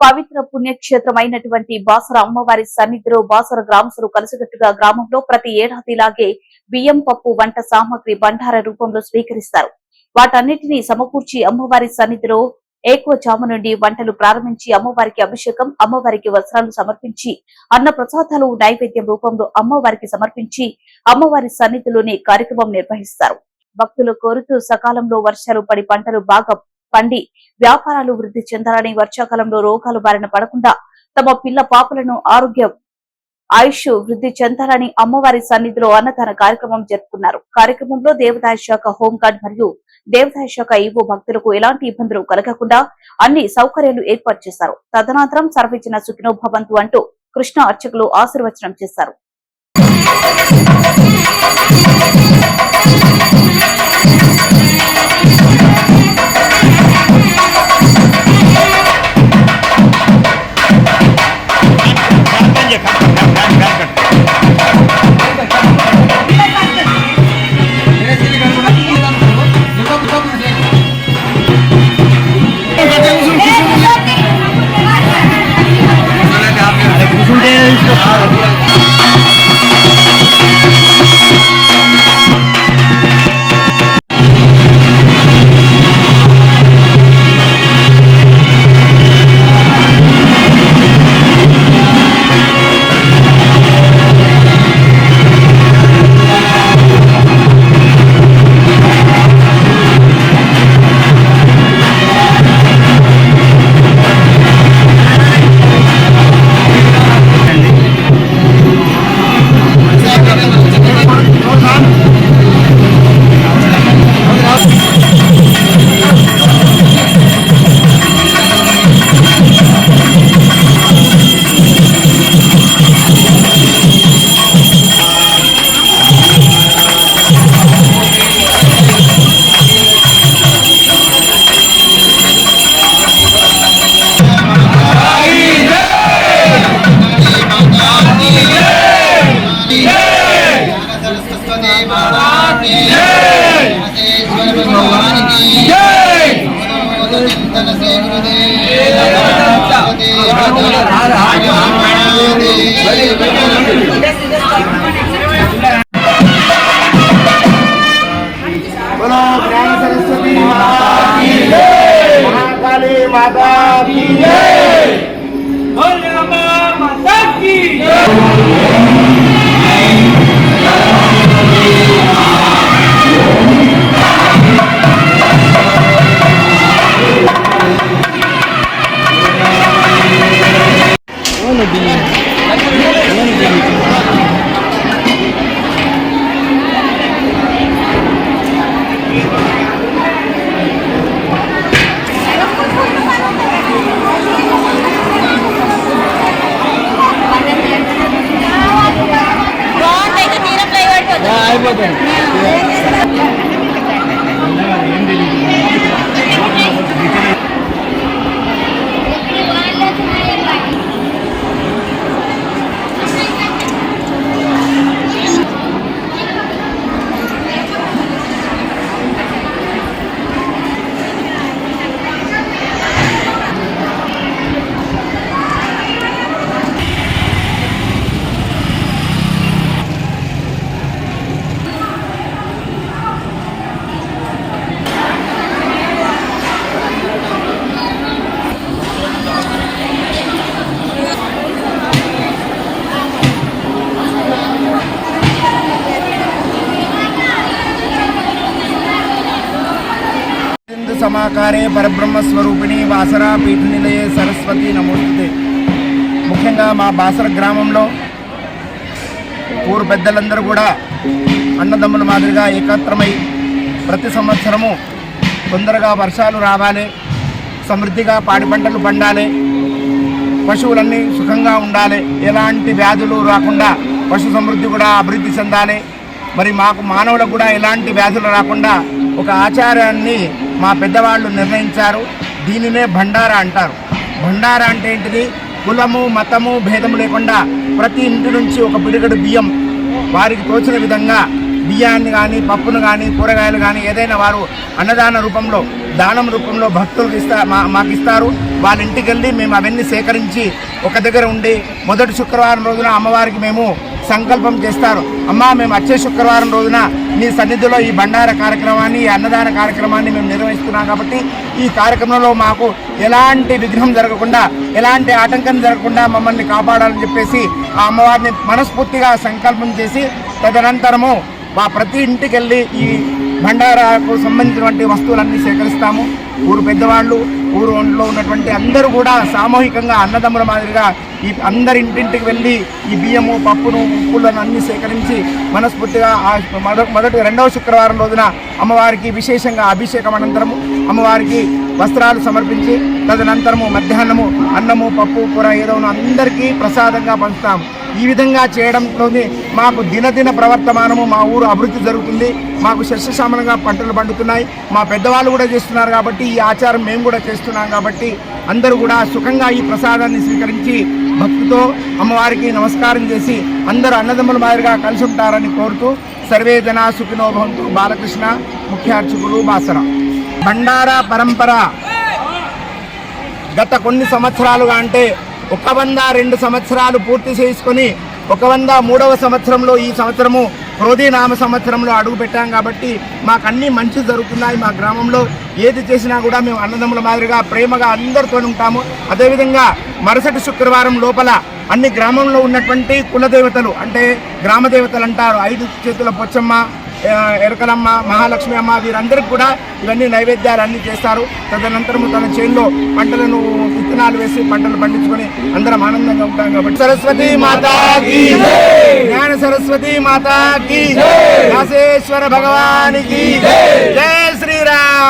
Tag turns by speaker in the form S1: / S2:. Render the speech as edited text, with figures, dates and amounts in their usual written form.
S1: పవిత్ర పుణ్యక్షేత్రమైనటువంటి బాసర అమ్మవారి సన్నిధిలో బాసర గ్రామస్తులు కలిసికట్టుగా గ్రామంలో ప్రతి ఏడాదిలాగే బియ్యం పప్పు వంట సామాగ్రి బండార రూపంలో స్వీకరిస్తారు. వాటన్నిటినీ సమకూర్చి అమ్మవారి సన్నిధిలో ఏకవజాము నుండి వంటలు ప్రారంభించి అమ్మవారికి అభిషేకం, అమ్మవారికి వస్త్రాలు సమర్పించి అన్న ప్రసాదాలు నైవేద్యం రూపంలో అమ్మవారికి సమర్పించి అమ్మవారి సన్నిధిలోని కార్యక్రమం నిర్వహిస్తారు. భక్తులు కోరుతూ సకాలంలో వర్షాలు పడి పంటలు బాగా పండి వ్యాపారాలు వృద్ధి చెందాలని, వర్షాకాలంలో రోగాలు బారిన పడకుండా తమ పిల్ల పాపలను ఆరోగ్యం ఆయుష్ వృద్ధి చెందాలని అమ్మవారి సన్నిధిలో అన్నదాన కార్యక్రమం జరుపుకున్నారు. కార్యక్రమంలో దేవాదాయ శాఖ హోంగార్డ్ మరియు దేవాదాయ శాఖ ఈవో భక్తులకు ఎలాంటి ఇబ్బందులు కలగకుండా అన్ని సౌకర్యాలు ఏర్పాటు చేశారు. తదనంతరం సర్వేజన సుఖినో భవంతు అంటూ కృష్ణ అర్చకులు ఆశీర్వచనం చేశారు.
S2: समाकारे परब्रह्मस्वरूपिणी बासरा पीठनिलये सरस्वती नमोस्तुते। ముఖ్యంగా మా బాసర గ్రామంలో ఊరు పెద్దలందరూ కూడా అన్నదమ్ముల మాదిరిగా ఏకత్రమై ప్రతి సంవత్సరము తొందరగా వర్షాలు రావాలి, సమృద్ధిగా పాడి పంటలు పండాలి, పశువులన్నీ సుఖంగా ఉండాలి, ఎలాంటి వ్యాధులు రాకుండా పశు సమృద్ధి కూడా అభివృద్ధి చెందాలి, మరి మాకు మానవులకు కూడా ఎలాంటి వ్యాధులు రాకుండా ఒక ఆచారాన్ని మా పెద్దవాళ్ళు నిర్ణయించారు. దీనినే భండారా అంటారు. భండారా అంటే ఏంటిది? కులము మతము భేదము లేకుండా ప్రతి ఇంటి నుంచి ఒక పిడిగడు బియ్యం వారికి తోచిన విధంగా బియ్యాన్ని కానీ పప్పును కానీ కూరగాయలు కానీ ఏదైనా వారు అన్నదాన రూపంలో దానం రూపంలో భక్తులకు మాకు ఇస్తారు. వాళ్ళ ఇంటికి వెళ్ళి మేము అవన్నీ సేకరించి ఒక దగ్గర ఉండి మొదటి శుక్రవారం రోజున అమ్మవారికి మేము సంకల్పం చేస్తారు. అమ్మ, మేము వచ్చే శుక్రవారం రోజున నీ సన్నిధిలో ఈ బండార కార్యక్రమాన్ని, ఈ అన్నదాన కార్యక్రమాన్ని మేము నిర్వహిస్తున్నాం కాబట్టి ఈ కార్యక్రమంలో మాకు ఎలాంటి విఘ్నం జరగకుండా, ఎలాంటి ఆటంకం జరగకుండా మమ్మల్ని కాపాడాలని చెప్పేసి ఆ అమ్మవారిని మనస్ఫూర్తిగా సంకల్పం చేసి తదనంతరము మా ప్రతి ఇంటికి వెళ్ళి ఈ బండారాకు సంబంధించినటువంటి వస్తువులన్నీ సేకరిస్తాము. ఊరు పెద్దవాళ్ళు, ఊరు ఒంట్లో ఉన్నటువంటి అందరూ కూడా సామూహికంగా అన్నదమ్ముల మాదిరిగా ఈ అందరి ఇంటింటికి వెళ్ళి ఈ బియ్యము, పప్పును, ఉప్పులను అన్నీ సేకరించి మనస్ఫూర్తిగా రెండవ శుక్రవారం రోజున అమ్మవారికి విశేషంగా అభిషేకం అనంతరము అమ్మవారికి వస్త్రాలు సమర్పించి తదనంతరము మధ్యాహ్నము అన్నము, పప్పు, కూర ఏదో అందరికీ ప్రసాదంగా పంచుతాము. ఈ విధంగా చేయడంలోనే మాకు దినదిన ప్రవర్తమానము మా ఊరు అభివృద్ధి జరుగుతుంది. మాకు సస్యశ్యామలంగా పంటలు పండుతున్నాయి. మా పెద్దవాళ్ళు కూడా చేస్తున్నారు కాబట్టి ఈ ఆచారం మేము కూడా చేస్తున్నాం కాబట్టి అందరూ కూడా సుఖంగా ఈ ప్రసాదాన్ని స్వీకరించి భక్తితో అమ్మవారికి నమస్కారం చేసి అందరూ అన్నదమ్ముల మాదిరిగా కలిసి ఉంటారని కోరుతూ సర్వే జనా సుఖినో భవంతు. బాలకృష్ణ, ముఖ్య అర్చకులు, బాసర. బండారా పరంపర గత కొన్ని సంవత్సరాలుగా అంటే 102 సంవత్సరాలు పూర్తి చేసుకొని 103వ సంవత్సరంలో ఈ సంవత్సరము క్రోధీనామ సంవత్సరంలో అడుగు పెట్టాం కాబట్టి మాకు అన్నీ మంచి జరుగుతున్నాయి. మా గ్రామంలో ఏది చేసినా కూడా మేము అన్నదమ్ముల మాదిరిగా ప్రేమగా అందరితో ఉంటాము. అదేవిధంగా మరుసటి శుక్రవారం లోపల అన్ని గ్రామంలో ఉన్నటువంటి కులదేవతలు అంటే గ్రామ దేవతలు అంటారు, 5 చేతుల పొచ్చమ్మ, ఎరకలమ్మ, మహాలక్ష్మి అమ్మ, వీరందరికీ కూడా ఇవన్నీ నైవేద్యాలు అన్నీ చేస్తారు. తదనంతరం తన చేనులో పంటలను విత్తనాలు వేసి పంటలు పండించుకొని అందరం ఆనందంగా ఉంటాం కాబట్టి సరస్వతి మాతాకి, జ్ఞాన సరస్వతి మాతాకి, వ్యాసేశ్వర భగవానికి జై శ్రీరామ్.